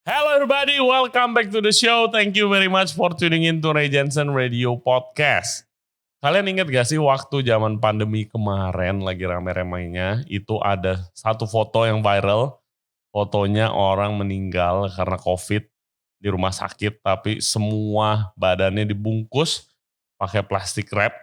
Hello everybody, welcome back to the show. Thank you very much for tuning in to Ray Jensen Radio Podcast. Kalian ingat gak sih waktu zaman pandemi kemarin lagi rame-ramenya itu ada satu foto yang viral. Fotonya orang meninggal karena COVID di rumah sakit tapi semua badannya dibungkus pakai plastik wrap.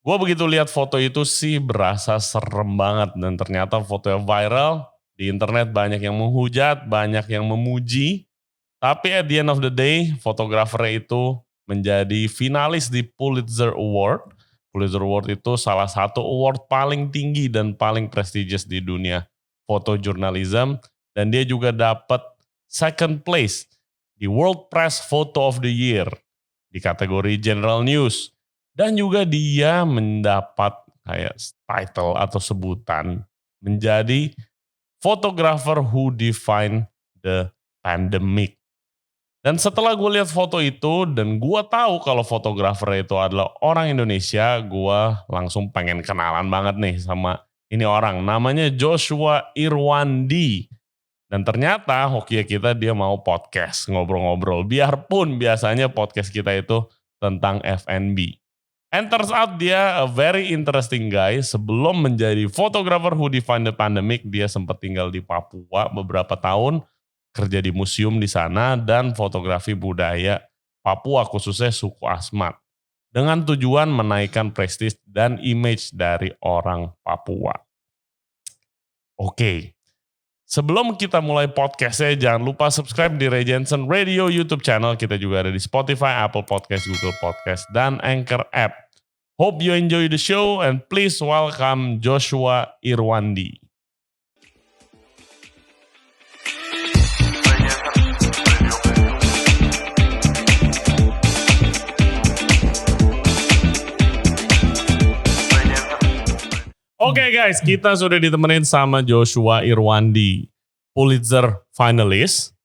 Gue begitu lihat foto itu sih berasa serem banget dan ternyata fotonya viral. Di internet banyak yang menghujat, banyak yang memuji. Tapi at the end of the day, fotografernya itu menjadi finalis di Pulitzer Award. Pulitzer Award itu salah satu award paling tinggi dan paling prestigious di dunia fotojurnalism. Dan dia juga dapat second place di World Press Photo of the Year di kategori General News. Dan juga dia mendapat kayak title atau sebutan menjadi photographer who defined the pandemic. Dan setelah gue lihat foto itu dan gue tahu kalau fotografer itu adalah orang Indonesia, gue langsung pengen kenalan banget nih sama ini orang. Namanya Joshua Irwandi. Dan ternyata hoki kita dia mau podcast, ngobrol-ngobrol. Biarpun biasanya podcast kita itu tentang F&B. And turns out dia a very interesting guy. Sebelum menjadi photographer who defined the pandemic, dia sempat tinggal di Papua beberapa tahun, kerja di museum di sana dan fotografi budaya Papua khususnya suku Asmat. Dengan tujuan menaikkan prestis dan image dari orang Papua. Oke. Sebelum kita mulai podcastnya, jangan lupa subscribe di Ray Jensen Radio YouTube channel. Kita juga ada di Spotify, Apple Podcast, Google Podcast, dan Anchor app. Hope you enjoy the show and please welcome Joshua Irwandi. Oke guys, kita sudah ditemenin sama Joshua Irwandi, Pulitzer finalist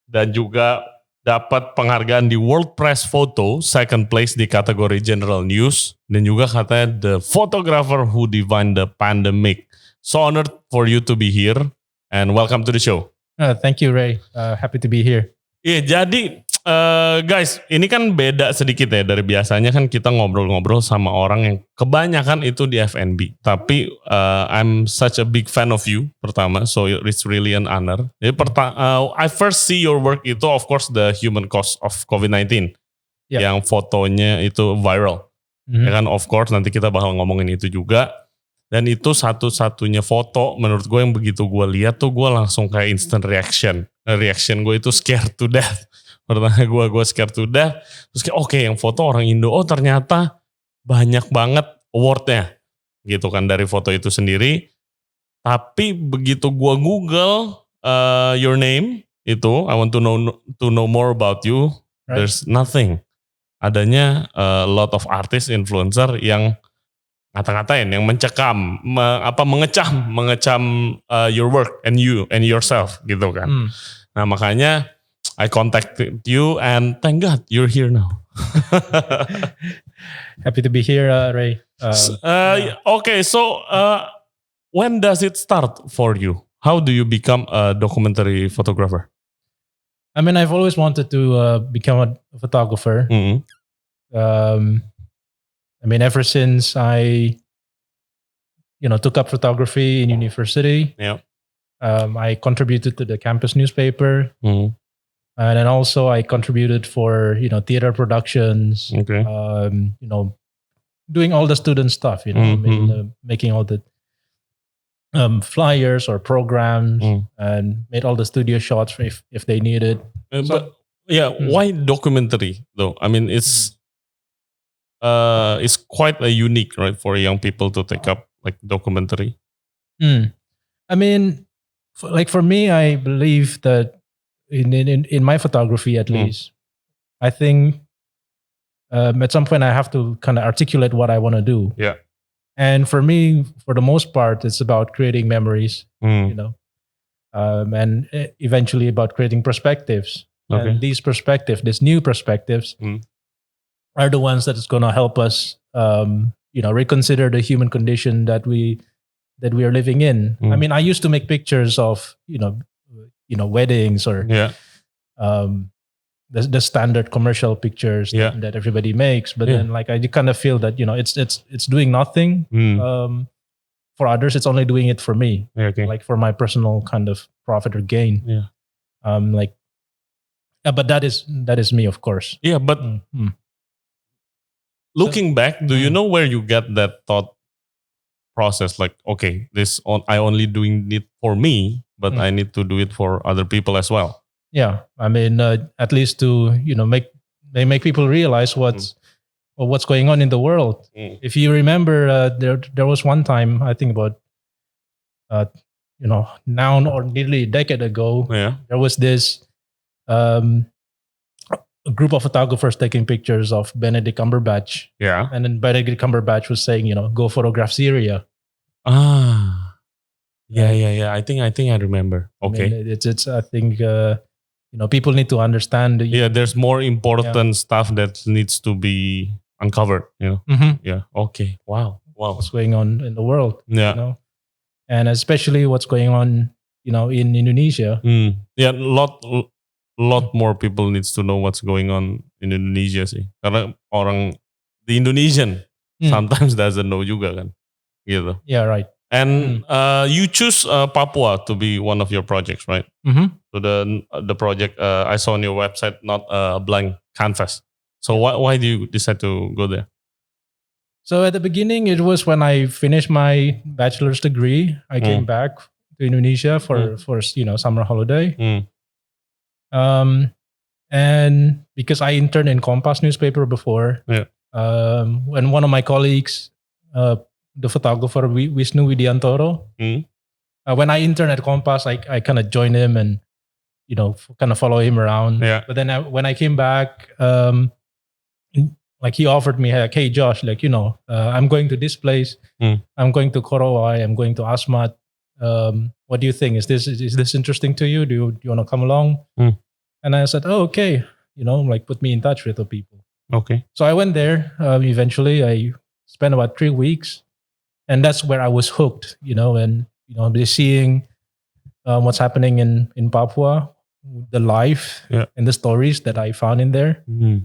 dan juga dapat penghargaan di World Press Photo, second place di kategori General News dan juga katanya the photographer who defined the pandemic. So honored for you to be here and welcome to the show. Thank you, Ray. Happy to be here. Iya, jadi guys, ini kan beda sedikit ya dari biasanya kan kita ngobrol-ngobrol sama orang yang kebanyakan itu di F&B. Tapi I'm such a big fan of you pertama, so it's really an honor. Jadi I first see your work itu of course the human cost of COVID-19, yang fotonya itu viral. Ya kan, of course nanti kita bakal ngomongin itu juga. Dan itu satu-satunya foto menurut gue yang begitu gue lihat tuh gue langsung kayak instant reaction. Reaction gue itu scared to death. Pertama gue scared to death. Terus kayak oke, yang foto orang Indo. Oh ternyata banyak banget awardnya. Gitu kan dari foto itu sendiri. Tapi begitu gue Google your name itu, I want to know more about you. Right. There's nothing. Adanya a lot of artist, influencer yang ngata-ngatain, yang mencekam, mengecam your work and you and yourself gitu kan. Nah makanya I contacted you and thank God you're here now. Happy to be here, Ray. Okay, so when does it start for you? How do you become a documentary photographer? I mean, I've always wanted to become a photographer. I mean, ever since I, took up photography in university, I contributed to the campus newspaper, and then also I contributed for theater productions, doing all the student stuff, making all the flyers or programs, and made all the studio shots if they needed. Why documentary though? I mean, it's quite a unique, right, for young people to take up like documentary. I mean, for me, I believe that in my photography at least, I think at some point I have to kind of articulate what I want to do. Yeah. And for me, for the most part, it's about creating memories, and eventually about creating perspectives. Okay. And these new perspectives, are the ones that is going to help us, reconsider the human condition that we are living in. I mean, I used to make pictures of, weddings or the standard commercial pictures that everybody makes. But then like I kind of feel that it's doing nothing. For others, it's only doing it for me, like for my personal kind of profit or gain. But that is me, of course. Yeah, but looking back, do you know where you get that thought process? Like, okay, I only doing it for me, but I need to do it for other people as well. Yeah, I mean, at least to make people realize what's going on in the world. If you remember, there was one time, I think about now or nearly a decade ago, there was this a group of photographers taking pictures of Benedict Cumberbatch. Yeah, and then Benedict Cumberbatch was saying, go photograph Syria. Yeah. I think I remember. Okay, I mean, it's I think. People need to understand. There's more important stuff that needs to be uncovered. Yeah. Okay. Wow. What's going on in the world? Yeah. And especially what's going on, in Indonesia. Yeah. Lot more people needs to know what's going on in Indonesia sih. Karena the Indonesian sometimes doesn't know juga kan. Gitu. Yeah. Right. And you choose Papua to be one of your projects, right? So the project I saw on your website, not a blank canvas. So why do you decide to go there? So at the beginning, it was when I finished my bachelor's degree. I came back to Indonesia for summer holiday. And because I interned in Kompas newspaper before, when one of my colleagues, the photographer Wisnu Widiantoro, when I interned at Kompas, I kind of joined him and kind of follow him around. Yeah. But then when I came back, like he offered me, like, hey Josh, like I'm going to this place. I'm going to Korowai. I'm going to Asmat. What do you think? Is this interesting to you? Do you want to come along? And I said, oh, okay. Like put me in touch with the people. Okay. So I went there. Eventually, I spent about 3 weeks. And that's where I was hooked, and seeing what's happening in Papua, the life and the stories that I found in there. I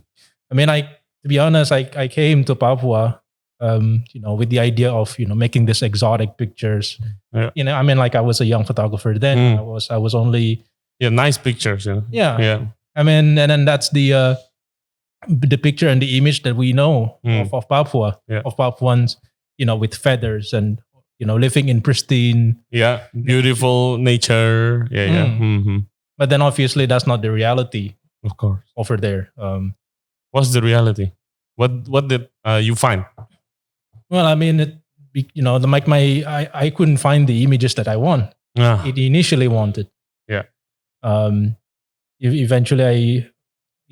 mean, to be honest, I came to Papua, with the idea of making these exotic pictures. I mean, like I was a young photographer then. I was only nice pictures. Yeah. I mean, and then that's the picture and the image that we know of Papua, of Papuans. With feathers and, living in pristine. Yeah, beautiful nature. Yeah. But then obviously that's not the reality. Of course. Over there. What's the reality? What did you find? Well, I mean, I couldn't find the images that I want. It initially wanted. Yeah. Eventually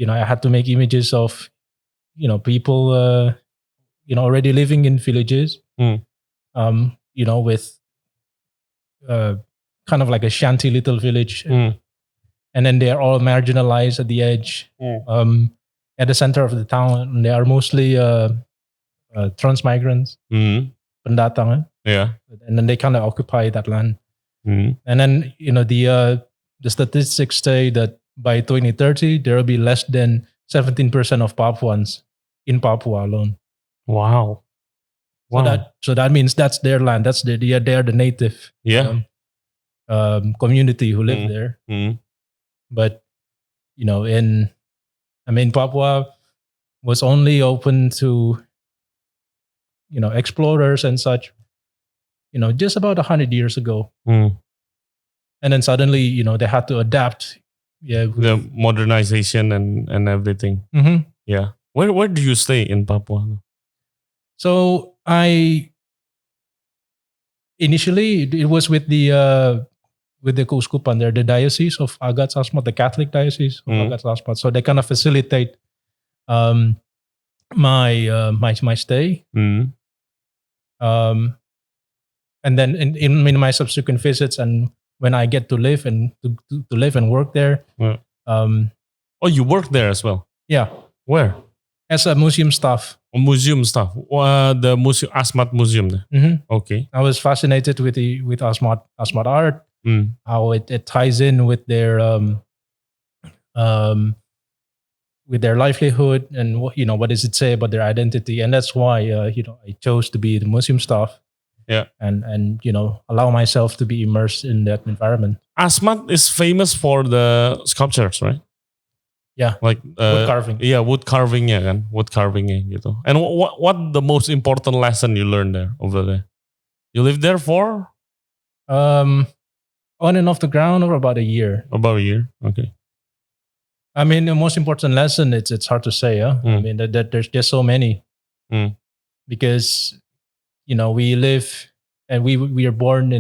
I had to make images of, people, already living in villages, with kind of like a shanty little village. And then they're all marginalized at the edge. At the center of the town, they are mostly transmigrants, pendatang. Yeah. And then they kind of occupy that land. And then, the statistics say that by 2030, there will be less than 17% of Papuans in Papua alone. Wow. So that means that's their land. They're the native community who live there. But Papua was only open to explorers and such. Just about 100 years ago. And then suddenly they had to adapt. Yeah, the modernization and everything. Yeah. Where do you stay in Papua? So initially it was with the Keuskupan there, the diocese of Agats Asmat, the Catholic diocese of Agats Asmat. So they kind of facilitate my stay. And then in my subsequent visits and when I get to live and to live and work there. You work there as well? Yeah. Where? As a museum staff. Museum staff. The museum, Asmat Museum. Okay. I was fascinated with Asmat art. How it ties in with their with their livelihood, and what does it say about their identity? And that's why I chose to be the museum staff. Yeah. And allow myself to be immersed in that environment. Asmat is famous for the sculptures, right? Yeah. Like Wood carving. Yeah, wood carving ya kan, wood carvingnya gitu. And what the most important lesson you learned there over there? You lived there for on and off the ground for about a year. about a year. Okay. I mean, the most important lesson, it's hard to say. I mean, that there's so many. Because we live, and we are born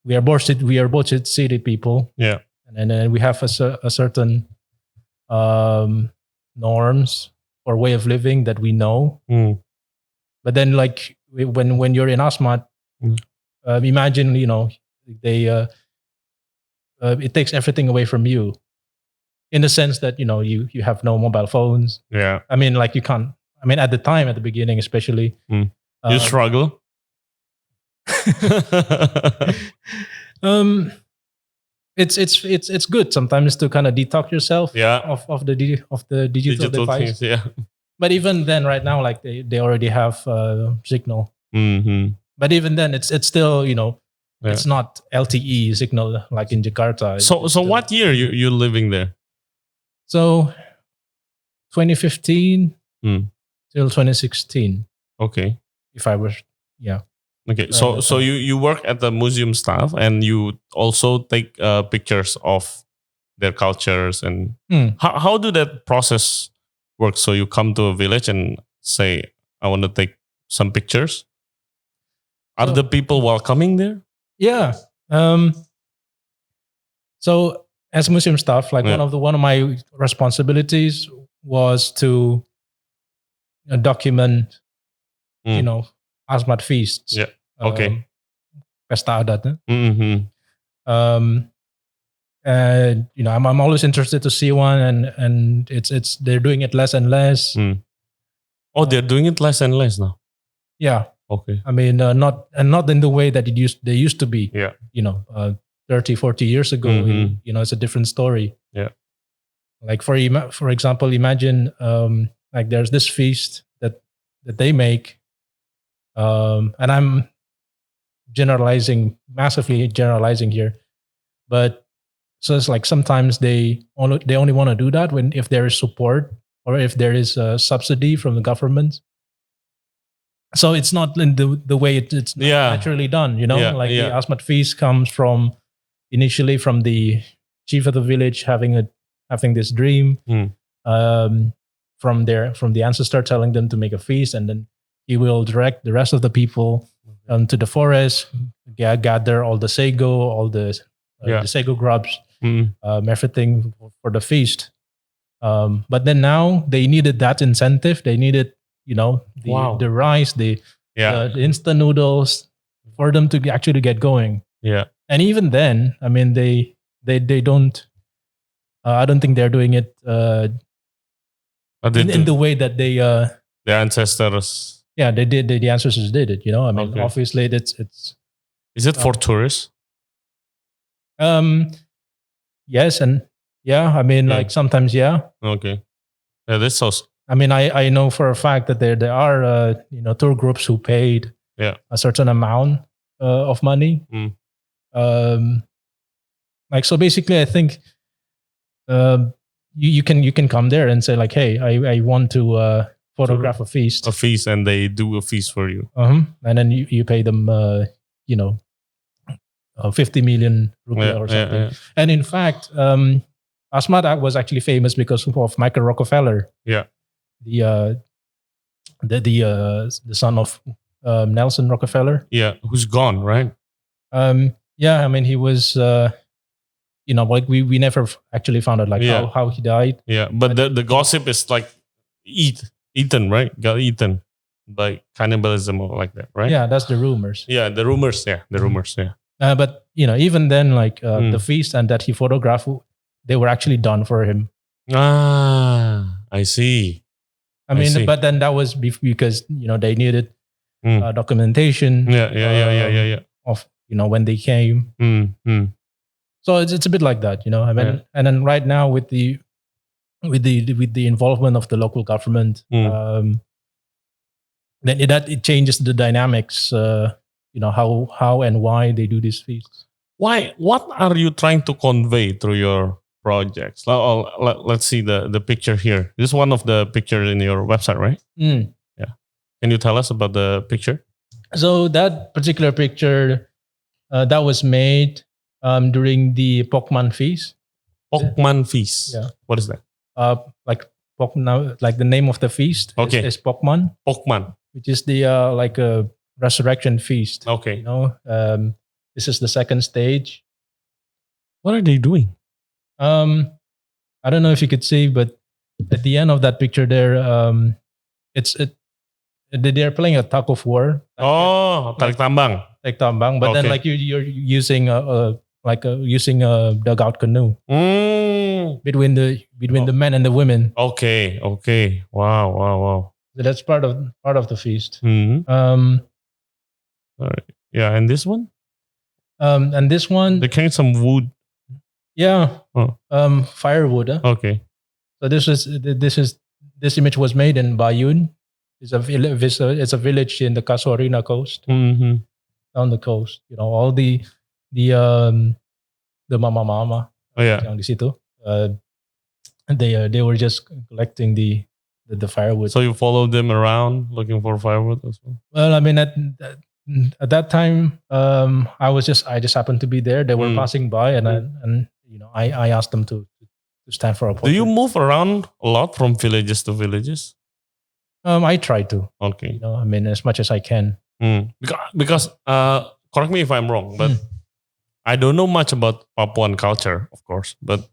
we are both city people. Yeah. And then we have a certain norms or way of living that we know. But then, like when you're in Asmat, imagine they it takes everything away from you, in the sense that you have no mobile phones. Yeah. I mean, like you can't. I mean, at the beginning, especially, you struggle. It's good sometimes to kind of detox yourself of the digital device. Things, yeah. But even then, right now, like they already have signal. But even then, it's still it's not LTE signal like in Jakarta. So what year you living there? So 2015 till 2016. Okay. If I was, yeah. Okay, so you work at the museum staff, and you also take pictures of their cultures, and how do that process work? So you come to a village and say, I want to take some pictures. Are the people welcoming there? Yeah. So as museum staff, like one of my responsibilities was to document, Asmat feasts. Yeah. Okay. Pesta adat. And I'm always interested to see one, and it's they're doing it less and less. Oh, they're doing it less and less now. Yeah. Okay. I mean, not in the way that they used to be. Yeah. 30, 40 years ago. It's a different story. Yeah. Like for example, imagine like there's this feast that they make, and I'm massively generalizing here, but so it's like sometimes they only want to do that if there is support or if there is a subsidy from the government. So it's not in the way it's naturally done, the Asmat feast comes initially from the chief of the village having this dream, from the ancestor telling them to make a feast, and then he will direct the rest of the people to the forest, gather all the sago, all the sago grubs, everything for the feast. But then now they needed that incentive. They needed, the rice, the instant noodles for them to actually get going. Yeah. And even then, I mean, they don't. I don't think they're doing it in the way that the ancestors. Yeah, they did. The ancestors did it. I mean, obviously, it's. Is it for tourists? Yes, and yeah. I mean, like sometimes, yeah. Okay. Yeah, that's so. I mean, I know for a fact that there are tour groups who paid a certain amount of money. Like so, basically, I think you can come there and say like, hey, I want to photograph a feast, and they do a feast for you. And then you pay them 50 million rupiah or something. And in fact, Asmat was actually famous because of Michael Rockefeller. Yeah. The son of Nelson Rockefeller. Yeah, who's gone, right? Yeah, I mean he was. Like we never actually found out like how he died. Yeah, but the gossip is like eaten, right? Got eaten by cannibalism or like that, right? Yeah, that's the rumors. Yeah, the rumors. Yeah, the rumors. Yeah. But even then, like the feast and that he photographed, they were actually done for him. Ah, I see. I mean, but then that was because they needed documentation. Yeah. Of when they came. So it's a bit like that, you know. I mean, and then right now with the involvement of the local government, then it changes the dynamics. You know how and why they do these feasts. Why? What are you trying to convey through your projects? Let's see the picture here. This is one of the pictures in your website, right? Yeah. Can you tell us about the picture? So that particular picture that was made during the Pokman feast. Pokman feast. Yeah. What is that? Like like the name of the feast is Pokman. Pokman, which is the like a resurrection feast. Okay. You know, this is the second stage. What are they doing? I don't know if you could see, but at the end of that picture there, they're playing a tug of war. Tarik tambang. Tarik tambang, but then like you're using using a dugout canoe between the men and the women. Okay. Wow. So that's part of the feast. Mm-hmm. All right. Yeah, and this one? And this one, they're carrying some wood. Yeah. Firewood. Huh? Okay. So this image was made in Bayun. It's a village in the Casuarina coast. Mm-hmm. On the coast. You know, all the mama. Oh yeah. Yang di situ. They were just collecting the firewood. So you followed them around looking for firewood as well? Well, I mean at that time, I just happened to be there. They were passing by, and you know, I asked them to stand for a portrait. Do you move around a lot from villages to villages? I try to. Okay. You know, I mean, as much as I can. Because correct me if I'm wrong, but I don't know much about Papuan culture, of course. But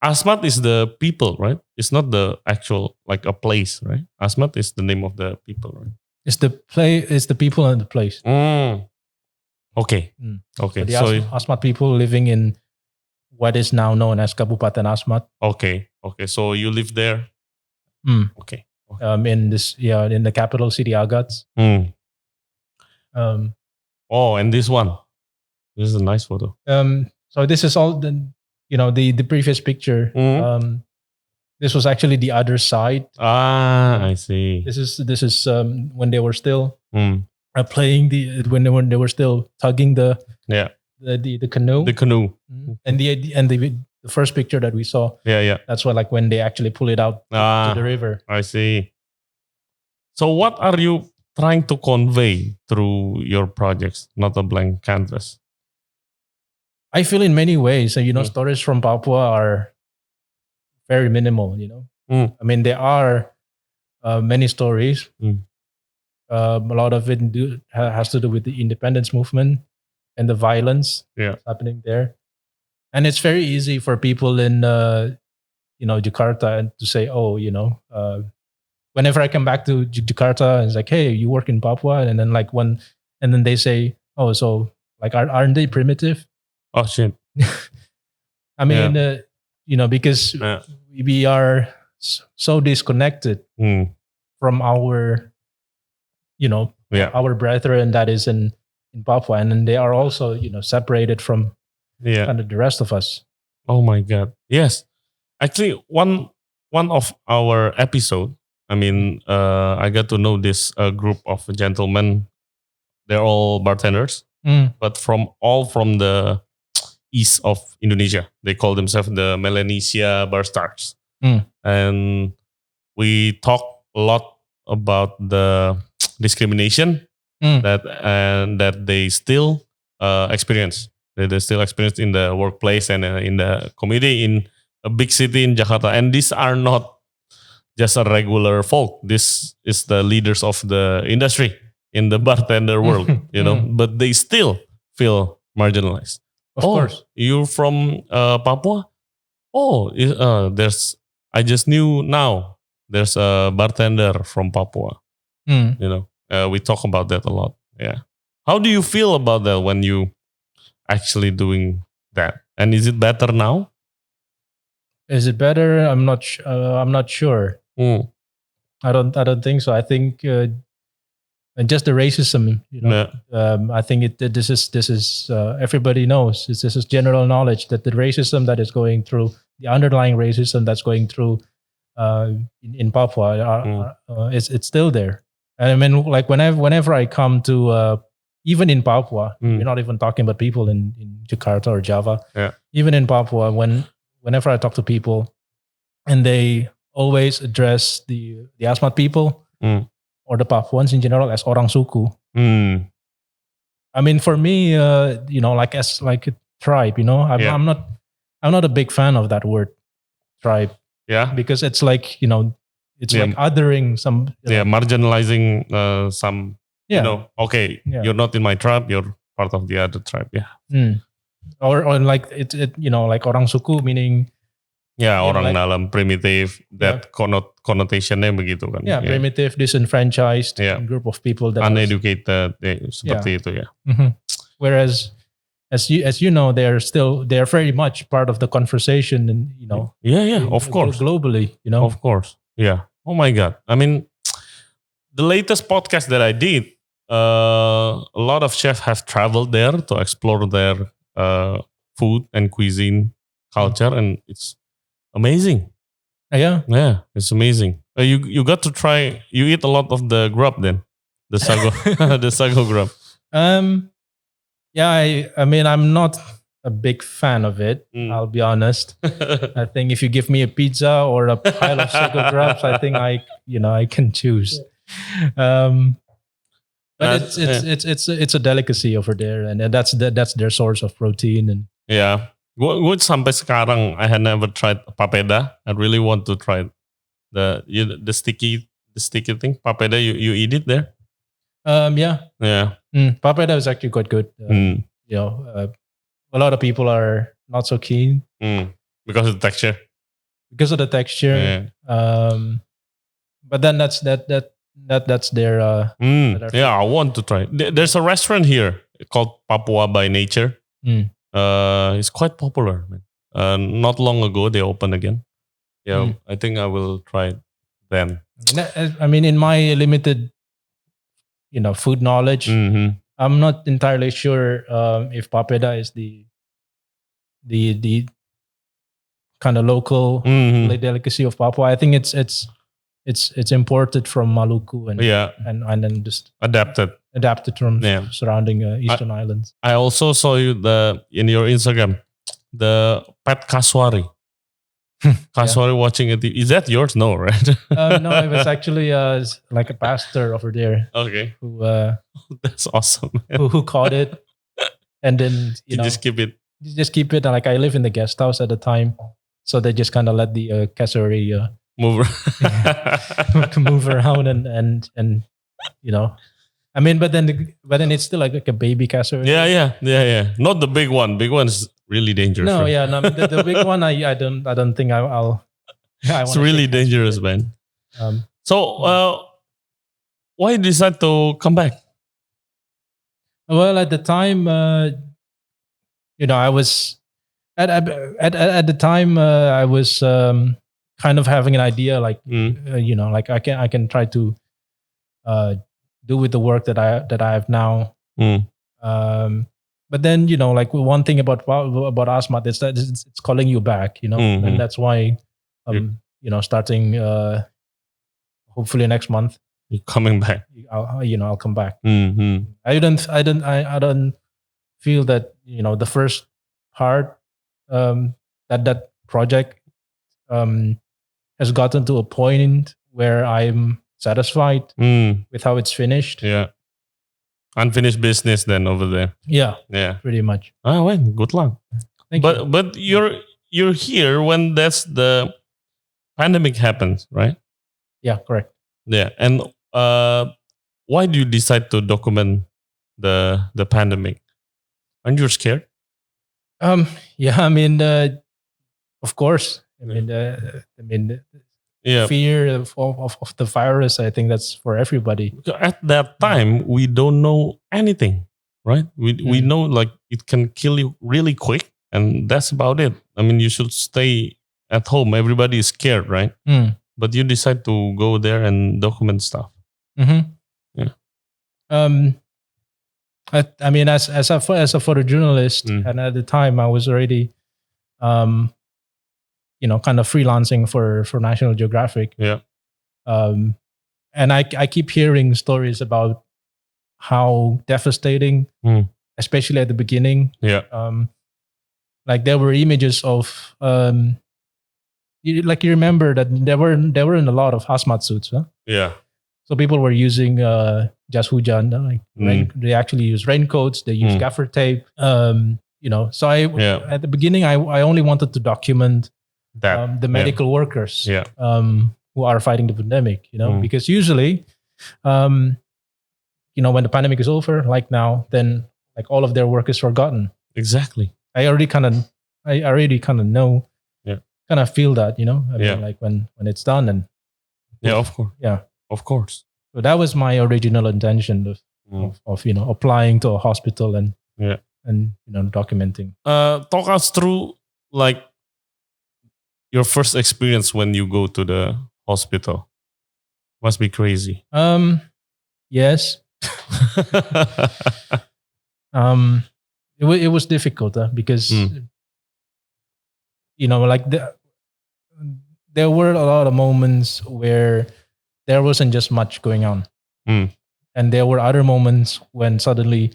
Asmat is the people, right? It's not the actual like a place, right? Asmat is the name of the people, right? It's the people and the place. Okay. Okay. So the Asmat people living in what is now known as Kabupaten Asmat. Okay. So you live there? Okay. In the capital city Agats. And this one. This is a nice photo. So this is all the previous picture. This was actually the other side. I see. This is when they were still playing when they were still tugging the canoe. The canoe. And the first picture that we saw. Yeah. That's when they actually pull it out to the river. I see. So what are you trying to convey through your projects, Not a Blank Canvas? I feel in many ways, stories from Papua are very minimal, I mean, there are many stories. A lot of it has to do with the independence movement and the violence happening there. And it's very easy for people in, Jakarta to say, whenever I come back to Jakarta, it's like, hey, you work in Papua? And then they say, oh, so like, aren't they primitive? Oh, shit. I mean, because we are so disconnected from our, our brethren that is in Papua. And then they are also, separated from kind of the rest of us. Oh my God. Yes. Actually, one of our episode, I mean, I got to know this group of gentlemen. They're all bartenders, but from the east of Indonesia. They call themselves the Melanesia Bar Stars. And we talk a lot about the discrimination that they still experience. That they still experience in the workplace and in the community in a big city in Jakarta. And these are not just a regular folk. This is the leaders of the industry in the bartender world, but they still feel marginalized. Of course. You're from Papua? I just knew now there's a bartender from Papua. We talk about that a lot. Yeah. How do you feel about that when you actually doing that? And is it better now? Is it better? I'm not sure. I don't think so. I think and just the racism, Yeah. I think this is everybody knows. This is general knowledge that the racism that is going through, the underlying racism that's going through in Papua, it's still there. And I mean, like whenever I come to even in Papua, we're not even talking about people in Jakarta or Java. Yeah. Even in Papua, whenever I talk to people, and they always address the Asmat people or the Papuans in general as orang suku. I mean, for me, like as like a tribe, I'm not a big fan of that word, tribe. Yeah. Because it's like, it's like othering some. Marginalizing some. Yeah. Okay, you're not in my tribe, you're part of the other tribe. Yeah. Or like it like orang suku meaning. Ya, orang dalam primitive, that connotationnya begitu kan. Yeah, primitive, disenfranchised group of people that uneducated, seperti itu ya. Whereas, as you know, they're very much part of the conversation, and of course, globally, of course, yeah. Oh my God, I mean, the latest podcast that I did, a lot of chefs have traveled there to explore their food and cuisine culture, and it's amazing. Yeah, it's amazing. You got to try. You eat a lot of the grub then, the sago, the sago grub. Yeah, I mean, I'm not a big fan of it. I'll be honest. I think if you give me a pizza or a pile of sago grubs, I think I can choose. But it's a delicacy over there, and that's their source of protein. And gue sampai sekarang I had never tried papeda. I really want to try the sticky thing. Papeda, you eat it there? Yeah. Papeda is actually quite good. A lot of people are not so keen because of the texture. But then that's their. I want to try. There's a restaurant here called Papua by Nature. It's quite popular, man. Not long ago they opened again. I think I will try it then. I mean, in my limited, food knowledge, I'm not entirely sure if papeda is the kind of local delicacy of Papua. I think it's imported from Maluku and then just adapted from surrounding eastern islands. I also saw you in your Instagram the pet Kaswari. Kaswari watching it. Is that yours? No, right? No, it was actually like a pastor over there. Okay. Who that's awesome. Who caught it, and then just keep it. Just keep it. Like I live in the guest house at the time, so they just kind of let the cassowary move around and I mean, but then it's still like a baby cassowary. Yeah. Not the big one. Big one's really dangerous. No, right? No, the big one I don't think I'll. It's really dangerous, man. So why you decide to come back? Well, at the time, I was at the time I was kind of having an idea, like like I can try to do with the work that I have now. But then like one thing about Asmat is that it's calling you back, and that's why starting hopefully next month you're coming back. I'll come back. I don't feel that the first part that project has gotten to a point where I'm satisfied with how it's finished. Yeah. Unfinished business then over there. Yeah. Pretty much. Oh, well, good luck. Thank you. But you're here when that's the pandemic happens, right? Yeah, correct. Yeah. And why do you decide to document the pandemic? Aren't you scared? Yeah, I mean, of course. I mean, fear of the virus. I think that's for everybody. At that time, we don't know anything, right? We know like it can kill you really quick, and that's about it. I mean, you should stay at home. Everybody is scared, right? But you decide to go there and document stuff. Mm-hmm. Yeah. I mean, as a photojournalist, and at the time I was already, kind of freelancing for National Geographic. Yeah. And I keep hearing stories about how devastating, especially at the beginning. Yeah. Like there were images of, you remember that there weren't a lot of hazmat suits, huh? Yeah. So people were using jas hujan, they actually use raincoats, they use gaffer tape. So at the beginning I only wanted to document that the medical workers, Yeah. Who are fighting the pandemic, because usually, when the pandemic is over, like now, then like all of their work is forgotten. Exactly. I already kind of know, kind of feel that, I mean, like when it's done, and of course. Yeah. Of course. So that was my original intention of applying to a hospital and documenting. Talk us through like your first experience when you go to the hospital. Must be crazy. Yes. It was difficult because like there were a lot of moments where there wasn't just much going on, and there were other moments when suddenly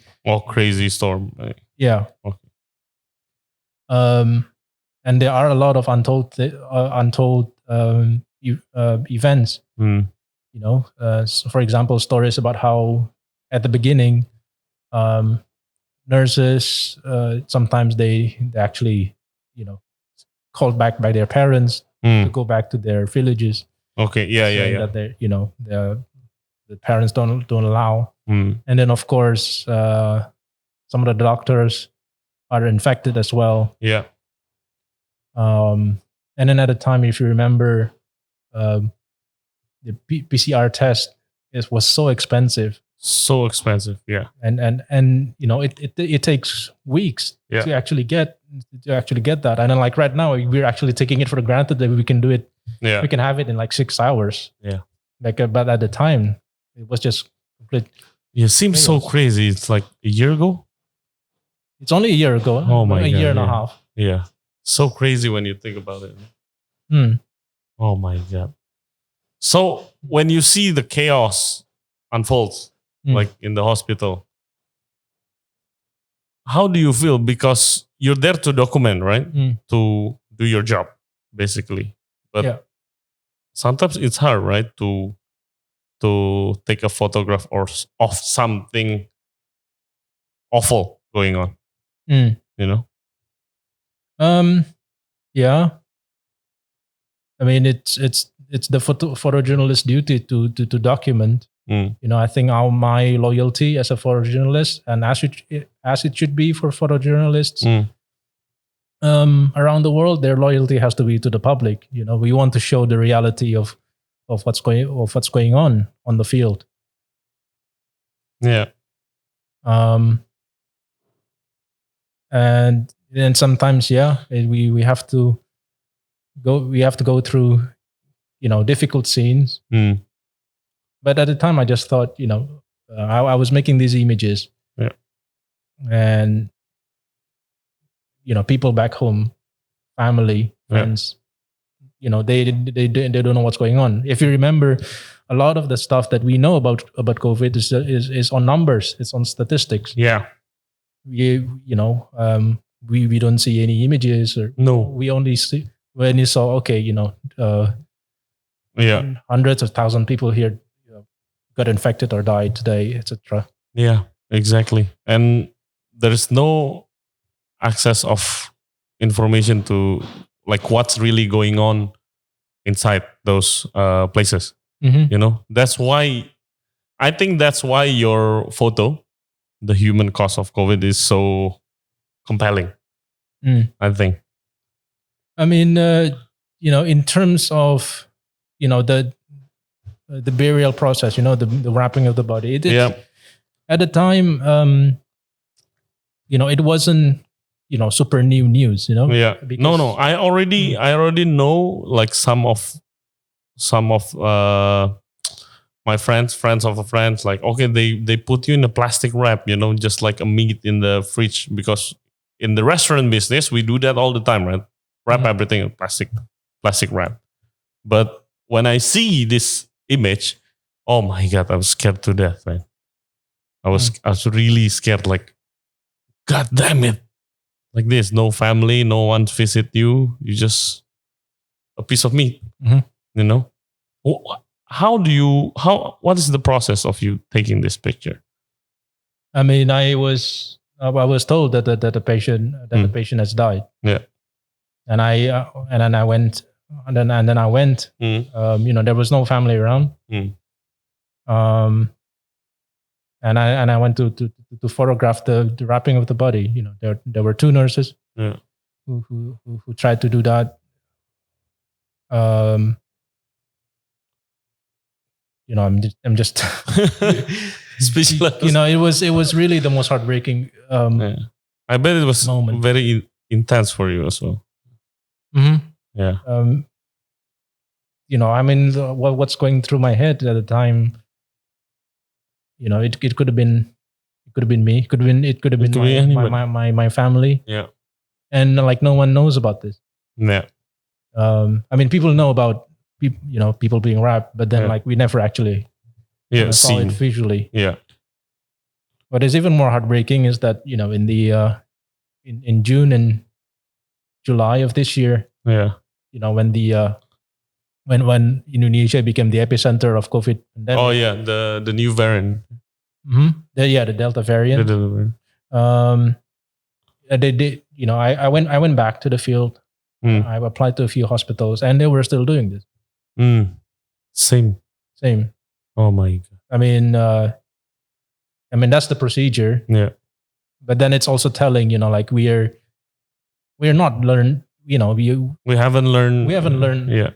crazy storm. Yeah. Okay. And there are a lot of untold events. So for example, stories about how at the beginning, nurses sometimes they actually called back by their parents to go back to their villages. Okay. Yeah. That they the parents don't allow. And then of course some of the doctors are infected as well. Yeah. And then at the time, if you remember, the PCR test was so expensive. So expensive, yeah. And it takes weeks to actually get that. And then like right now, we're actually taking it for granted that we can do it. Yeah. We can have it in like 6 hours. Yeah. But at the time, it was just complete. Yeah, it seems so crazy. It's like a year ago. It's only a year ago. Oh my God. A year and a half. Yeah. So crazy when you think about it. Oh my God. So when you see the chaos unfolds, like in the hospital, how do you feel? Because you're there to document, right? To do your job, basically. But sometimes it's hard, right? To take a photograph of something awful going on. Yeah. I mean, it's the photojournalist's duty to document. I think my loyalty as a photojournalist, and as it should be for photojournalists around the world, their loyalty has to be to the public. We want to show the reality of what's going on the field. Yeah. And then sometimes, we have to go through, difficult scenes. But at the time, I just thought, I was making these images, and people back home, family, friends, they don't know what's going on. If you remember, a lot of the stuff that we know about COVID is on numbers. It's on statistics. Yeah. We don't see any images, or we only see when you saw hundreds of thousands of people here got infected or died today, etc. Yeah, exactly. And there is no access of information to like what's really going on inside those places. That's why I think that's why your photo, the human cost of COVID, is so compelling. I think. I mean, in terms of the burial process, the wrapping of the body. At the time, it wasn't super new news. Yeah. No. I already know like some of my friends of a friends, like, okay, they put you in a plastic wrap, just like a meat in the fridge, because in the restaurant business we do that all the time, right? Wrap everything in plastic wrap. But when I see this image, oh my God, I was scared to death, man. I was really scared, like, God damn it. Like this, no family, no one visit you. You just a piece of meat, What is the process of you taking this picture? I mean, I was told that the patient has died. Yeah. And then I went. There was no family around. And I went to photograph the wrapping of the body. There were two nurses who tried to do that. I'm just speechless. It was really the most heartbreaking. I bet it was moment. Very intense for you as well. Mm-hmm. Yeah. What's going through my head at the time. It could have been me. It could have been my family. Yeah. And like no one knows about this. Yeah. People know about people being wrapped, but then like we never actually saw it visually. Yeah. What is even more heartbreaking is that in the in June and July of this year, when the when Indonesia became the epicenter of COVID pandemic. Oh yeah, the new variant. Mm-hmm. The Delta variant. I went back to the field. I applied to a few hospitals, and they were still doing this. Same. Oh my God. I mean, that's the procedure. Yeah. But then it's also telling, like we're not learned. We haven't learned. Yeah.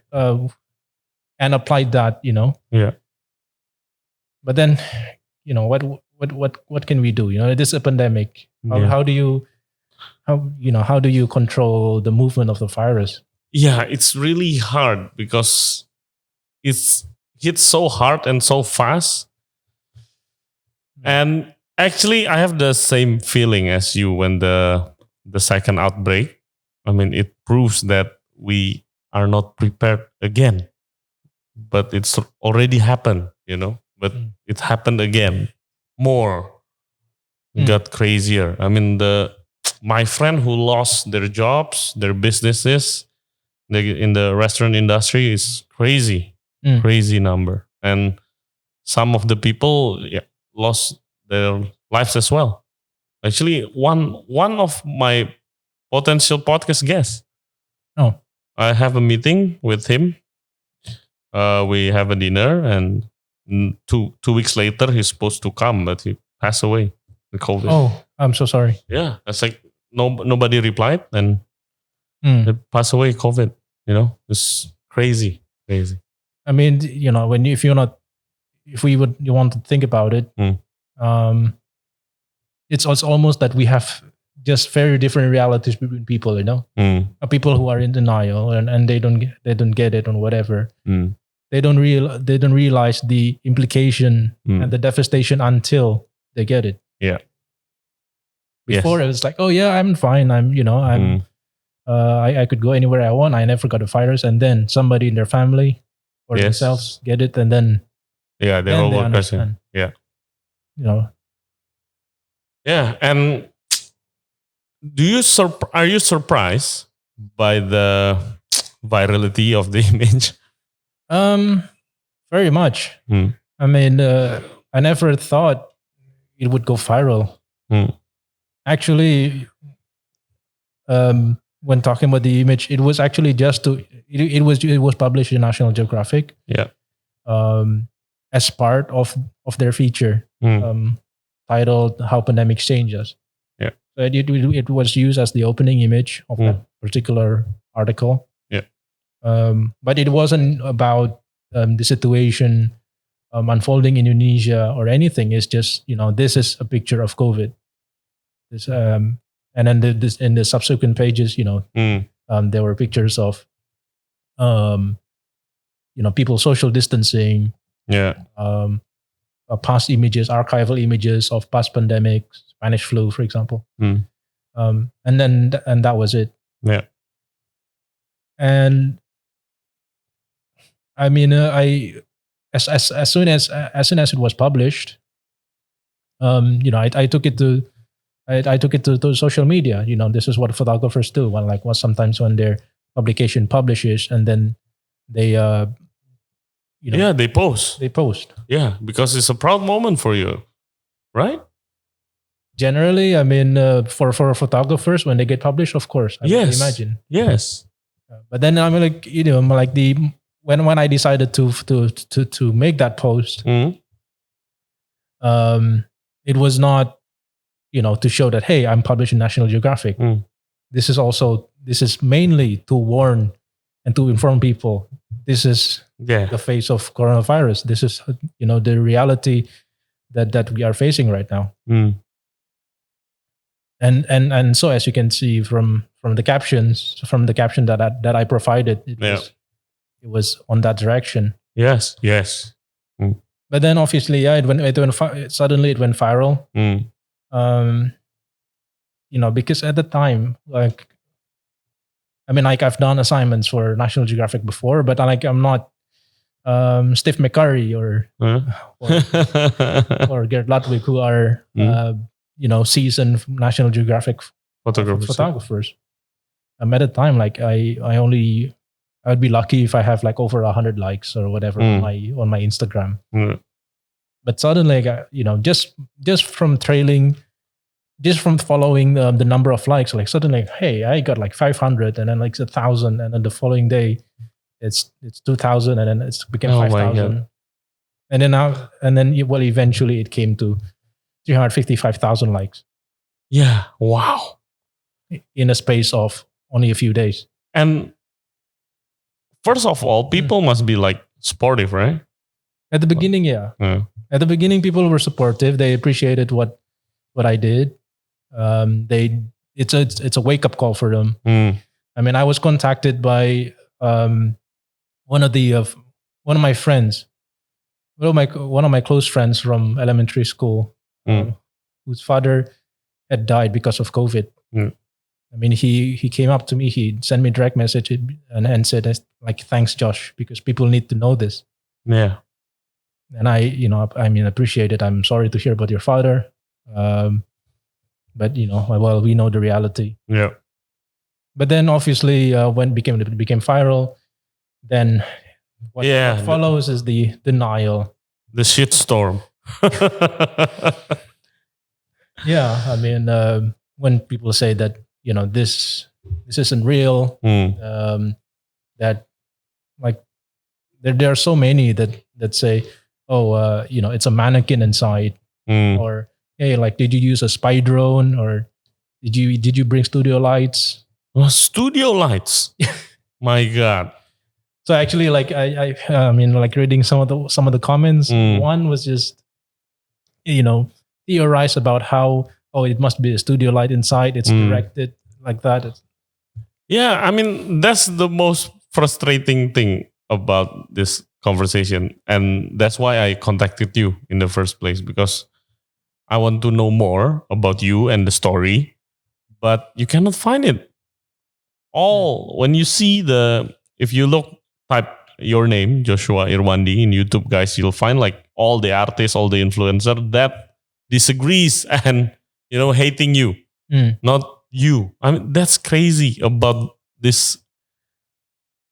And applied that. Yeah. But then, what can we do? It is a pandemic. How do you control the movement of the virus? Yeah, it's really hard because it's hit so hard and so fast. And actually, I have the same feeling as you when the second outbreak. I mean, it proves that we are not prepared again. But it's already happened, But it happened again. More got crazier. I mean, my friend who lost their jobs, their businesses, in the restaurant industry is crazy number. And some of the people lost their lives as well. Actually, one of my potential podcast guests. Oh, I have a meeting with him. We have a dinner, and 2 weeks later he's supposed to come, but he passed away with COVID. Oh, I'm so sorry. Yeah, it's like nobody replied, and he passed away COVID. It's crazy. I mean, you want to think about it, it's almost that we have just very different realities between people. People who are in denial and they don't get it or whatever. They don't realize the implication and the devastation until they get it. Yeah. Before it was like, oh yeah, I'm fine. I could go anywhere I want. I never got a virus, and then somebody in their family or themselves get it, and then they're all one person. Yeah. Yeah, and are you surprised by the virality of the image? Very much. I mean, I never thought it would go viral. Actually, when talking about the image, it was actually it was published in National Geographic. Yeah. As part of their feature, titled "How Pandemics Change Us." Yeah. So it was used as the opening image of that particular article. Yeah. But it wasn't about the situation unfolding in Indonesia or anything. It's just this is a picture of COVID. This and then in the subsequent pages, there were pictures of people social distancing, Yeah. Past images, archival images of past pandemics, Spanish flu, for example. Mm. And that was it. Yeah. And I mean, as soon as it was published, I took it to social media. This is what photographers do. Sometimes when their publication publishes, and then they they post. They post. Yeah, because it's a proud moment for you, right? Generally, I mean, for photographers, when they get published, of course, I would imagine. Yes. But then I'm like, when I decided to make that post, it was not, to show that, hey, I'm published in National Geographic. This is mainly to warn and to inform people. This is the face of coronavirus. This is, the reality that we are facing right now. And so, as you can see from the caption that I provided, it was on that direction. Yes. But then obviously, suddenly it went viral. Because at the time, I've done assignments for National Geographic before, but I'm not Steve McCurry or Gerd Ludwig, who are seasoned National Geographic photographers. At the time, I'd be lucky if I have over 100 likes or whatever on my Instagram. But suddenly, just from following the number of likes, suddenly, hey, I got 500, and then 1,000, and then the following day, it's 2,000, and then it's became 5,000, and then eventually it came to 355,000 likes. Yeah, wow! In a space of only a few days. And first of all, people must be supportive, right? At the beginning, yeah. At the beginning, people were supportive. They appreciated what I did. It's a wake up call for them. I was contacted by one of my friends, one of my close friends from elementary school, whose father had died because of COVID. He came up to me. He sent me a direct message and said, thanks, Josh, because people need to know this. Yeah. And I appreciate it. I'm sorry to hear about your father. But we know the reality. Yeah. But then obviously when it became viral, then what follows is the denial. The shitstorm. Yeah. When people say that, this isn't real, that there are so many that say, oh, it's a mannequin inside, or hey, did you use a spy drone, or did you bring studio lights? Oh, studio lights! My God! So actually, I reading some of the comments. One was just, theorize about how it must be a studio light inside. It's directed like that. Yeah, that's the most frustrating thing about this conversation, and that's why I contacted you in the first place, because I want to know more about you and the story, but you cannot find it. When you see if you type your name, Joshua Irwandi, in YouTube, guys, you'll find all the artists, all the influencers that disagrees and, hating you, not you. That's crazy about this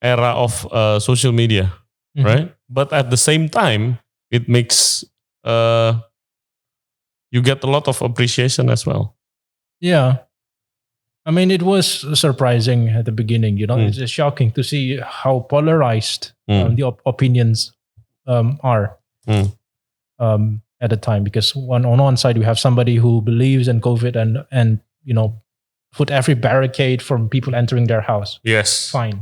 era of social media, right? But at the same time, it makes you get a lot of appreciation as well. Yeah. It was surprising at the beginning, it's just shocking to see how polarized the opinions are at the time, because on one side we have somebody who believes in COVID and put every barricade from people entering their house. Yes. Fine.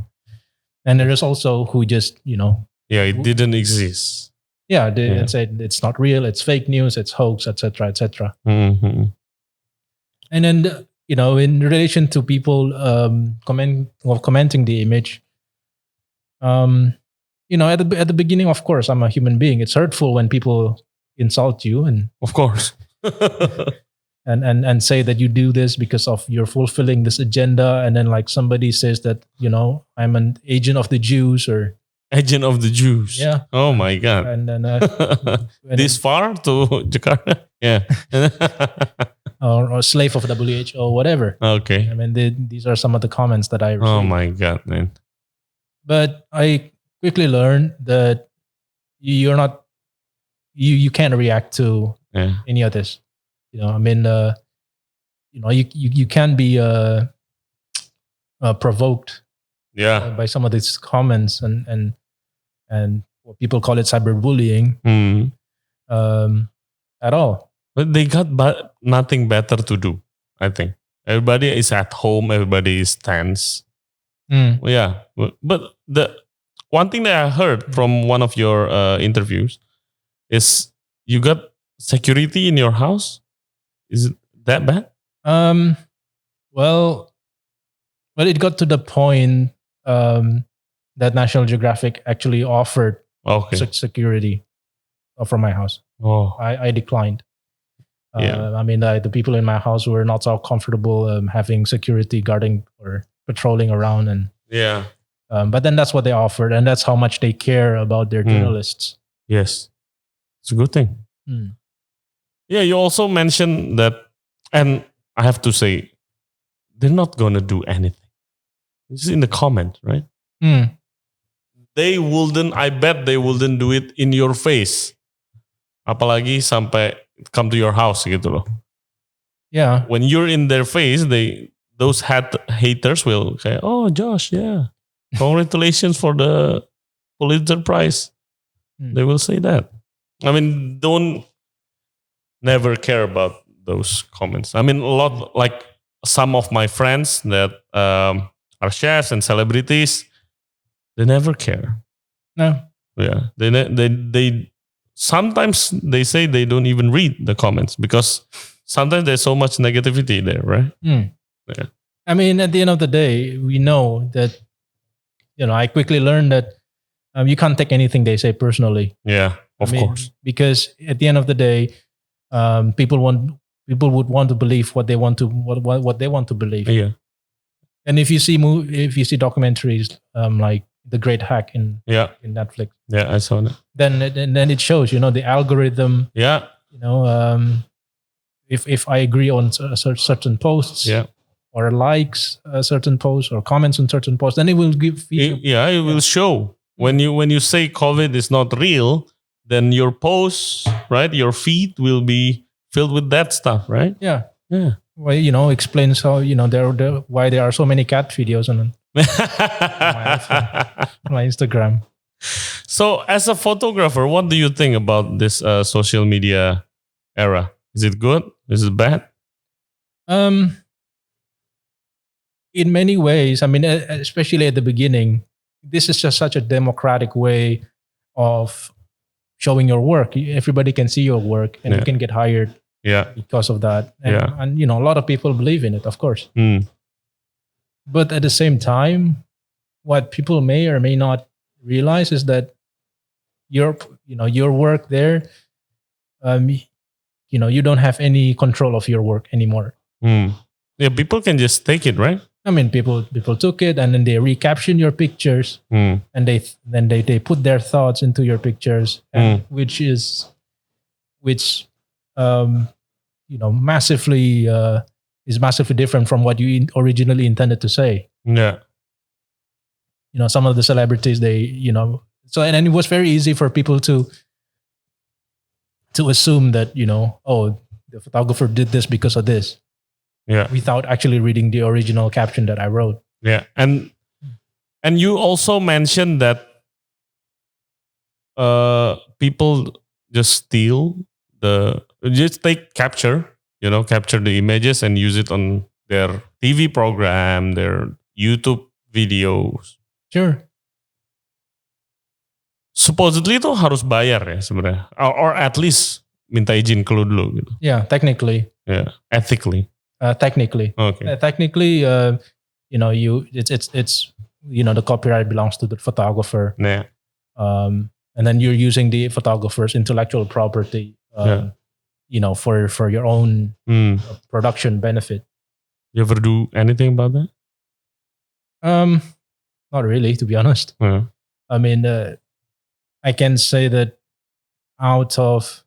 And there is also who just, it didn't exist. Yeah, they said it's not real, it's fake news, it's hoax, etc., etc. Mm-hmm. And then, in relation to people commenting the image, at the beginning, of course, I'm a human being. It's hurtful when people insult you and Of course. and say that you do this because of you're fulfilling this agenda, and then like somebody says that I'm an agent of the Jews or Agent of the Jews. yeah, Oh my God. and then This far to Jakarta? Yeah. or slave of WHO, whatever. Okay. I mean, these are some of the comments that I received. Oh my God, man. But I quickly learned that you're not you can't react to Yeah. any of this. I mean, you can be provoked Yeah. by some of these comments and what people call it cyberbullying Hmm. at all. But they got nothing better to do, I think. Everybody is at home. Everybody is tense. Yeah. But the one thing that I heard from one of your interviews is you got security in your house. Is it that bad? Well, it got to the point that National Geographic actually offered Okay. such security from my house. Oh. I declined. Yeah. I mean, the people in my house were not so comfortable having security guarding or patrolling around, and Yeah. but then that's what they offered, and that's how much they care about their journalists. Yes. It's a good thing. Yeah, you also mentioned that, and I have to say, they're not going to do anything. This is in the comment, right? They wouldn't, I bet they wouldn't do it in your face. Apalagi sampai come to your house gitu loh. Yeah. When you're in their face, those haters will say, "Oh, Josh, yeah. Congratulations for the Pulitzer Prize." They will say that. I mean, never care about those comments. I mean, a lot, like some of my friends that are chefs and celebrities, they never care. No. Yeah, they sometimes they say they don't even read the comments because sometimes there's so much negativity there, right? Yeah. I mean, at the end of the day, we know that, I quickly learned that you can't take anything they say personally. Yeah, of course. Because at the end of the day, people would want to believe what they want to believe. Yeah. And if you see documentaries like The Great Hack in Netflix, Yeah, I saw that. then it shows, the algorithm. Yeah. If I agree on certain posts, Yeah. or likes certain posts or comments on certain posts, then it will give feedback. It will show. When you say COVID is not real, then your posts, right, your feed will be filled with that stuff, right? Yeah. Yeah. Well, explains how why there are so many cat videos on my Instagram. So, as a photographer, what do you think about this social media era? Is it good? Is it bad? In many ways, I mean, especially at the beginning, this is just such a democratic way of showing your work. Everybody can see your work, and you can get hired. Yeah. Because of that, and a lot of people believe in it, of course. But at the same time, what people may or may not realize is that your work there, you don't have any control of your work anymore. Yeah, people can just take it, right? I mean, people took it, and then they recaption your pictures, and they put their thoughts into your pictures, which massively is massively different from what you originally intended to say. Yeah. Some of the celebrities, so and it was very easy for people to assume that the photographer did this because of this. Yeah. Without actually reading the original caption that I wrote. Yeah. And you also mentioned that people just capture the images and use it on their TV program, their YouTube videos. Sure. Supposedly itu harus bayar ya sebenarnya, or at least minta izin dulu gitu. Yeah, technically. Yeah, ethically. Technically. Okay. Technically, it's the copyright belongs to the photographer. Yeah. and then you're using the photographer's intellectual property, for your own production benefit. You ever do anything about that? Not really, to be honest. Yeah. I mean, I can say that out of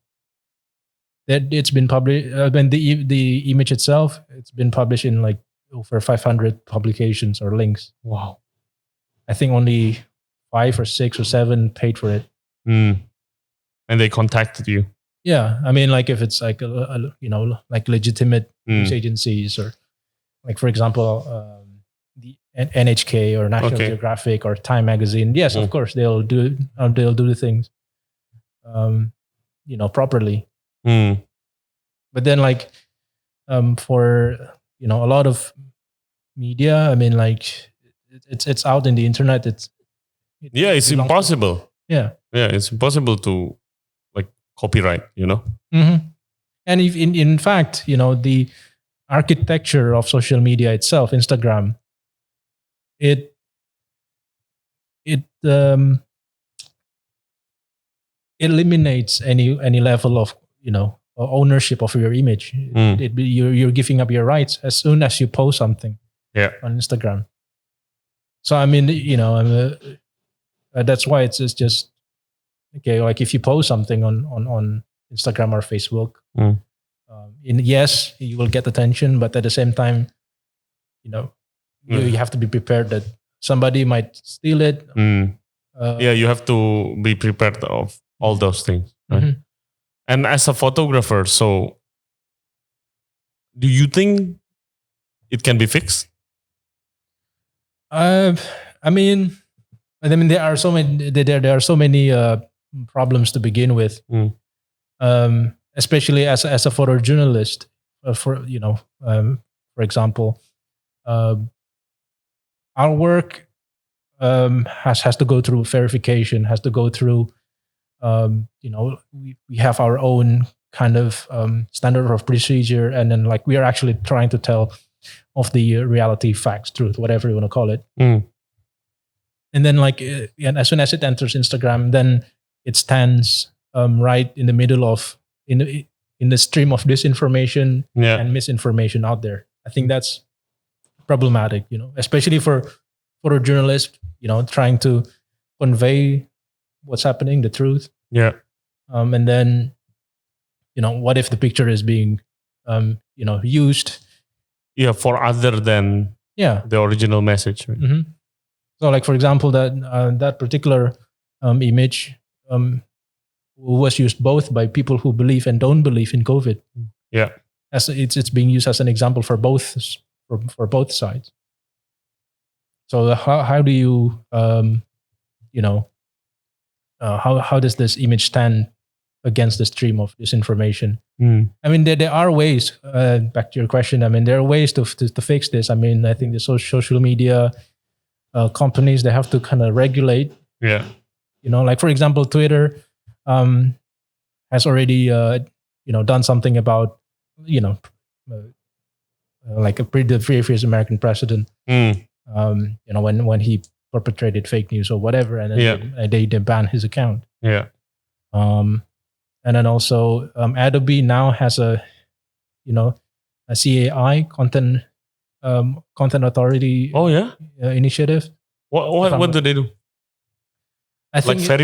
that, it's been published. The image itself, it's been published in like over 500 publications or links. Wow. I think only 5 or 6 or 7 paid for it. And they contacted you. Yeah, I mean, like if it's like like legitimate news agencies, or like for example, the NHK or National Geographic or Time Magazine. Yes, of course they'll do the things, properly. But then like for a lot of media, I mean, like it's out in the internet. It's impossible. Yeah, it's impossible to like copyright. Mm-hmm. And if in fact, the architecture of social media itself, Instagram, it eliminates any level of ownership of your image. You're giving up your rights as soon as you post something on Instagram. So I mean, that's why it's just okay. Like if you post something on Instagram or Facebook, yes, you will get attention, but at the same time, you have to be prepared that somebody might steal it. You have to be prepared of all those things. Right? Mm-hmm. And as a photographer, so do you think it can be fixed? I mean, there are so many. There are so many problems to begin with. Especially as a photojournalist, for example, our work has to go through verification, has to go through. We have our own kind of standard of procedure, and then like we are actually trying to tell of the reality, facts, truth, whatever you want to call it. And then like, and as soon as it enters Instagram, then it stands right in the middle of in the stream of disinformation and misinformation out there. I think that's problematic, especially for a journalist, trying to convey what's happening, the truth. Yeah. And then, what if the picture is being, used? Yeah, for other than the original message. Right? Mm-hmm. So, like for example, that particular image was used both by people who believe and don't believe in COVID. Yeah, as it's being used as an example for both sides. So how do you how does this image stand against the stream of disinformation? I mean, there are ways. Back to your question, I mean, there are ways to fix this. I mean, I think the social media companies, they have to kind of regulate. Yeah. Like for example, Twitter has already done something about like the previous American president. When he perpetrated fake news or whatever, and then they banned his account. Yeah. And then also Adobe now has a CAI content authority. Initiative. What do they do? I think like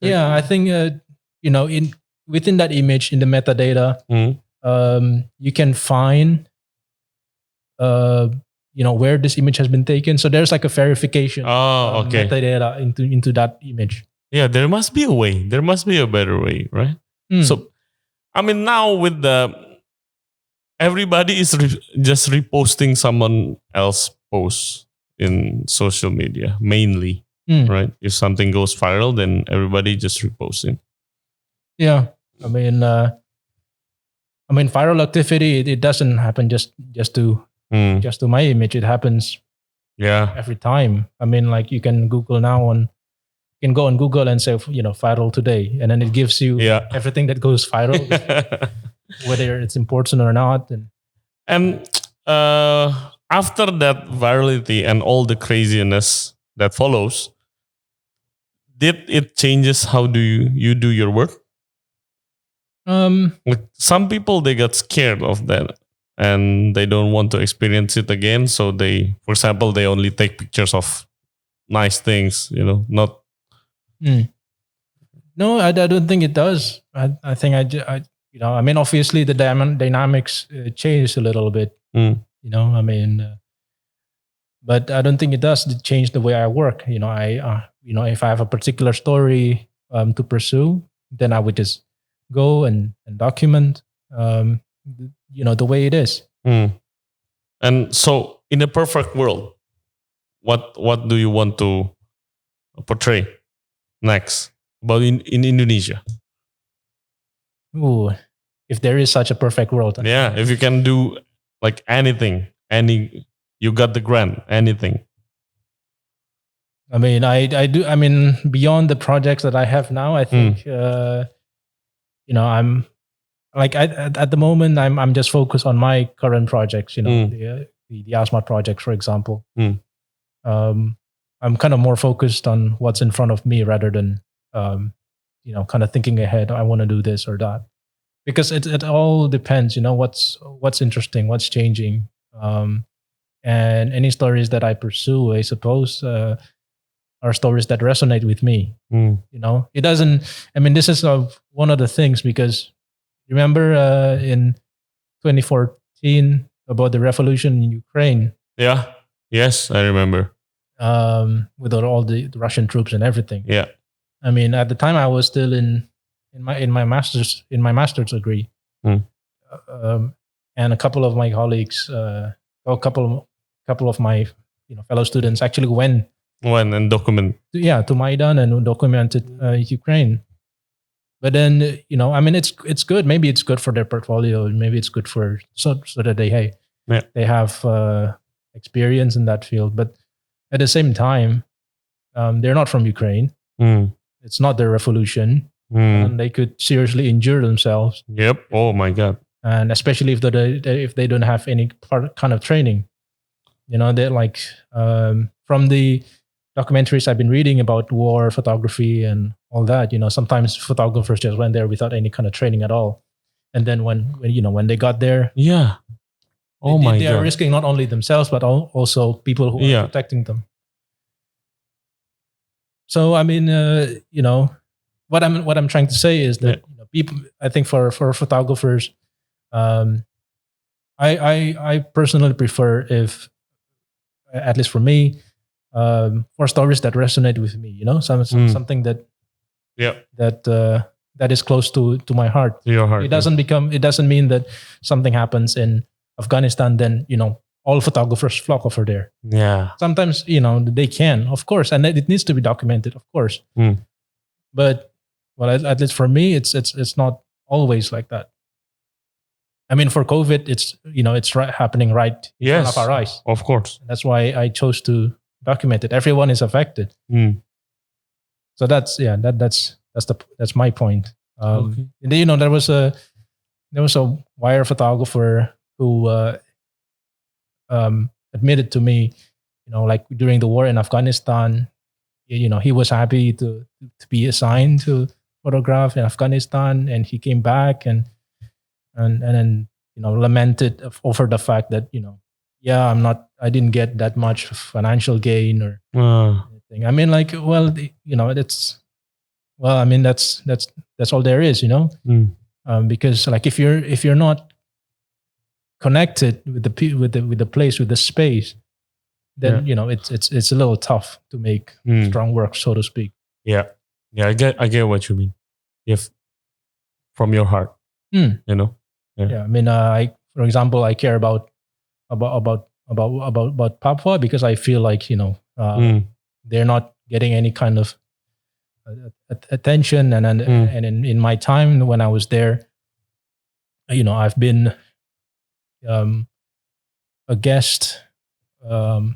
I think within that image, in the metadata, you can find where this image has been taken. So there's like a verification metadata into that image. Yeah, there must be a way. There must be a better way, right? So, I mean, now with everybody is just reposting someone else's posts in social media, mainly, right? If something goes viral, then everybody just reposts it. Yeah, I mean, viral activity, it doesn't happen just to my image. It happens every time. I mean, like you can Google now you can go on Google and say, viral today, and then it gives you everything that goes viral, whether it's important or not. And after that virality and all the craziness that follows, did it changes how do you do your work? Like some people, they got scared of that and they don't want to experience it again. So they, for example, they only take pictures of nice things, not. No, I don't think it does. I think I mean, obviously the dynamics changed a little bit, I mean, but I don't think it does change the way I work. If I have a particular story to pursue, then I would just go and document, the way it is. And so, in a perfect world, what do you want to portray next about in Indonesia? Ooh, if there is such a perfect world. Yeah, if you can do like anything, you got the grant, anything. I mean, I do. I mean, beyond the projects that I have now, I think I'm like at the moment I'm just focused on my current projects. The ASMAT project, for example. I'm kind of more focused on what's in front of me rather than kind of thinking ahead. I want to do this or that, because it all depends. What's interesting, what's changing, and any stories that I pursue, I suppose, are stories that resonate with me. It doesn't. I mean, this is one of the things, because remember in 2014 about the revolution in Ukraine. Yeah. Yes, I remember. With all the Russian troops and everything. Yeah. I mean, at the time I was still in my master's degree, and a couple of my colleagues, a couple of my fellow students actually went and document. To Maidan and documented Ukraine. But then I mean, it's good. Maybe it's good for their portfolio. Maybe it's good for so that they have experience in that field. But at the same time, they're not from Ukraine. It's not their revolution, and they could seriously injure themselves. Yep. Oh my God. And especially if they don't have any kind of training, they're like from the documentaries I've been reading about war photography and all that. Sometimes photographers just went there without any kind of training at all, and then when they got there, yeah. Oh my God. They are risking not only themselves, but also people who are protecting them. So, I mean, what I'm trying to say is that people, I think for photographers, I personally prefer, if, at least for me, for stories that resonate with me, something that is close to my heart. To your heart. It doesn't mean that something happens in Afghanistan, then all photographers flock over there. Yeah. Sometimes they can, of course, and it needs to be documented, of course. But at least for me, it's not always like that. I mean, for COVID, it's happening right in front of our eyes. Of course. That's why I chose to document it. Everyone is affected. So that's my point. Okay. There was a wire photographer who admitted to me, like during the war in Afghanistan, he was happy to be assigned to photograph in Afghanistan, and he came back and then lamented over the fact that I didn't get that much financial gain or anything. I mean, like, that's all there is, because like if you're not connected with the place, with the space, then it's a little tough to make strong work, so to speak. Yeah, I get what you mean. If from your heart, Yeah. I mean, for example, I care about Papua because I feel like they're not getting any kind of attention, and in my time when I was there, I've been a guest to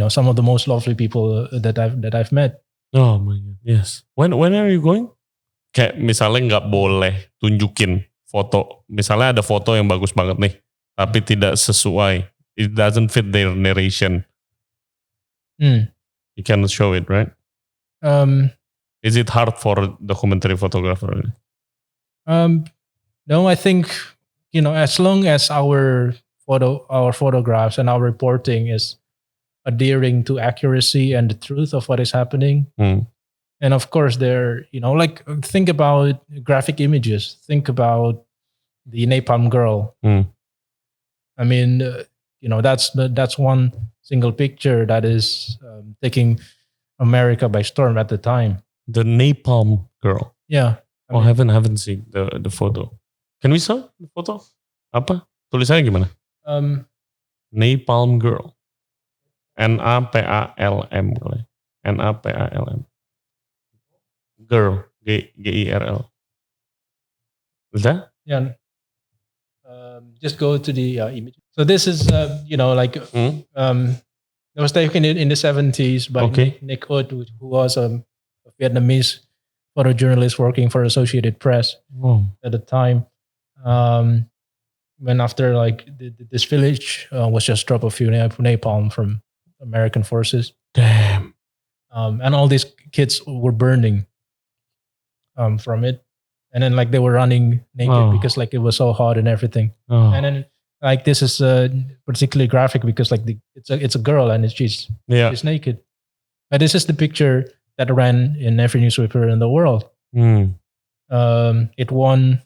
some of the most lovely people that I've met. Oh my God, yes. When are you going? Kayak misalnya nggak boleh tunjukin foto. Misalnya ada foto yang bagus banget nih, tapi tidak sesuai. It doesn't fit their narration. You cannot show it, right? Is it hard for documentary photographer? No, I think as long as our photographs and our reporting is adhering to accuracy and the truth of what is happening. And of course, think about graphic images. Think about the Napalm Girl. I mean, that's one single picture that is taking America by storm at the time. The Napalm Girl. Yeah. I haven't seen the photo. Can we saw the photo? Apa? Tulisannya gimana? Napalm Girl. Napalm. Napalm. Girl. Girl. Is that? Yeah. Just go to the image. So this is, it was taken in the 70s by Nick Ut, who was a Vietnamese photojournalist working for Associated Press at the time. When after this village was just dropped a few napalm from American forces. Damn. And all these kids were burning from it. And then they were running naked because it was so hot and everything. And then this is particularly graphic because it's a girl and she's naked. But this is the picture that ran in every newspaper in the world. It won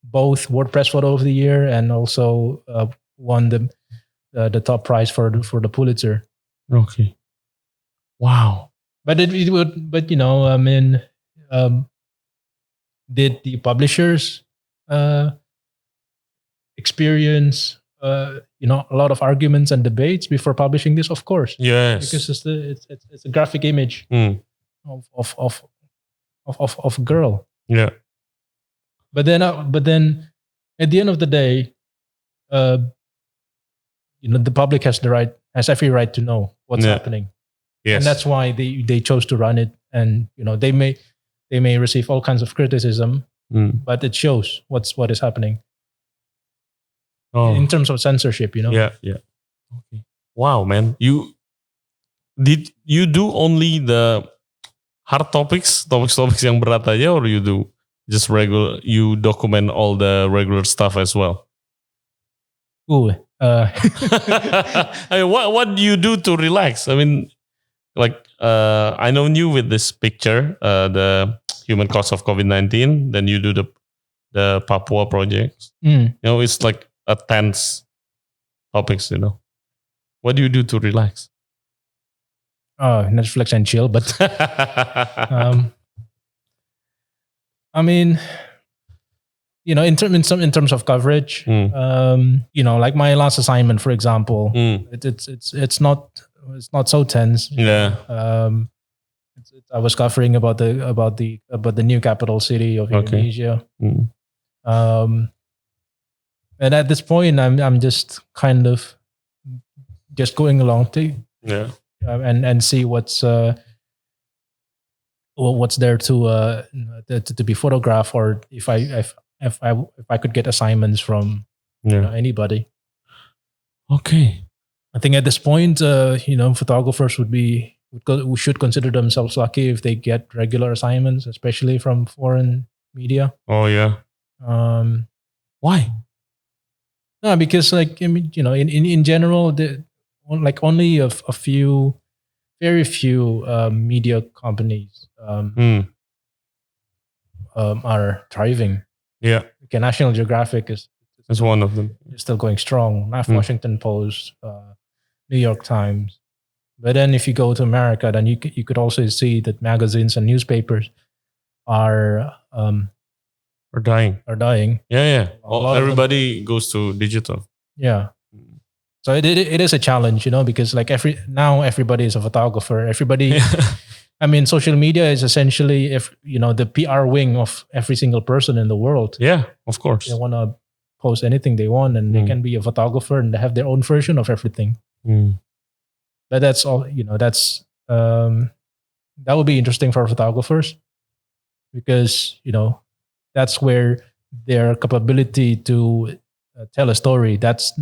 both WordPress Photo of the Year and also won the top prize for the Pulitzer. Okay. Wow. But did the publishers experience a lot of arguments and debates before publishing this? Of course. Yes. Because it's a graphic image of a girl. Yeah. But then at the end of the day, the public has every right to know what's happening. Yes. And that's why they chose to run it. And they may receive all kinds of criticism, but it shows what is happening in terms of censorship. Yeah. Okay. Wow, man. Did you do only the hard topics yang berat aja, or you do just regular? You document all the regular stuff as well. Ooh. I mean, what do you do to relax? I mean, I know you with this picture, the human cost of COVID-19. Then you do the Papua projects. It's like a tense topics. What do you do to relax? Netflix and chill. But I mean, in terms of coverage, my last assignment, for example, it's not so tense. Yeah. I was covering about the new capital city of Indonesia. And at this point, I'm just kind of just going along to and see what's there to be photographed, or if I could get assignments from anybody. Okay. I think at this point, photographers should consider themselves lucky if they get regular assignments, especially from foreign media. Oh yeah. Why? No, because in general, only a few, very few media companies are thriving. Yeah. Okay, National Geographic is one of them. It's still going strong. Washington Post, New York Times. But then if you go to America, then you could also see that magazines and newspapers are dying. Yeah. Everybody goes to digital. Yeah. So it is a challenge, because everybody is a photographer. Everybody, I mean, social media is essentially the PR wing of every single person in the world. Yeah, of course. They want to post anything they want, and they can be a photographer and they have their own version of everything. But that's all. That's that would be interesting for photographers, because that's where their capability to tell a story. That's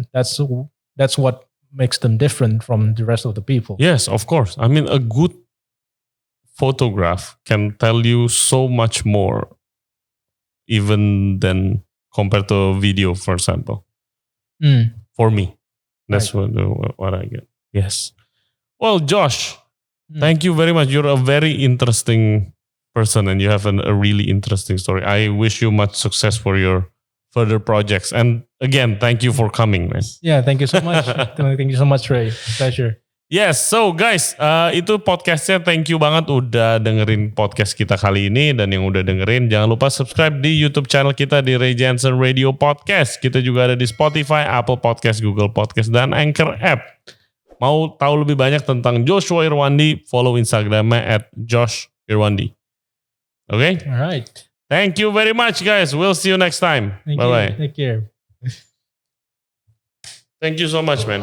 what makes them different from the rest of the people. Yes, of course. I mean, a good photograph can tell you so much more even than compared to video, for example. For me, that's what I get. Yes. Well, Josh, thank you very much. You're a very interesting person and you have a really interesting story. I wish you much success for your further projects. And again, thank you for coming, man. Yeah, thank you so much. Thank you so much, Ray. Pleasure. Yes, so guys, itu podcastnya. Thank you banget udah dengerin podcast kita kali ini. Dan yang udah dengerin, jangan lupa subscribe di YouTube channel kita di Ray Jensen Radio Podcast. Kita juga ada di Spotify, Apple Podcast, Google Podcast, dan Anchor App. Mau tahu lebih banyak tentang Joshua Irwandi, follow Instagramnya @JoshIrwandi. Okay? Alright. Thank you very much, guys. We'll see you next time. Bye-bye. Take care. Thank you so much, man.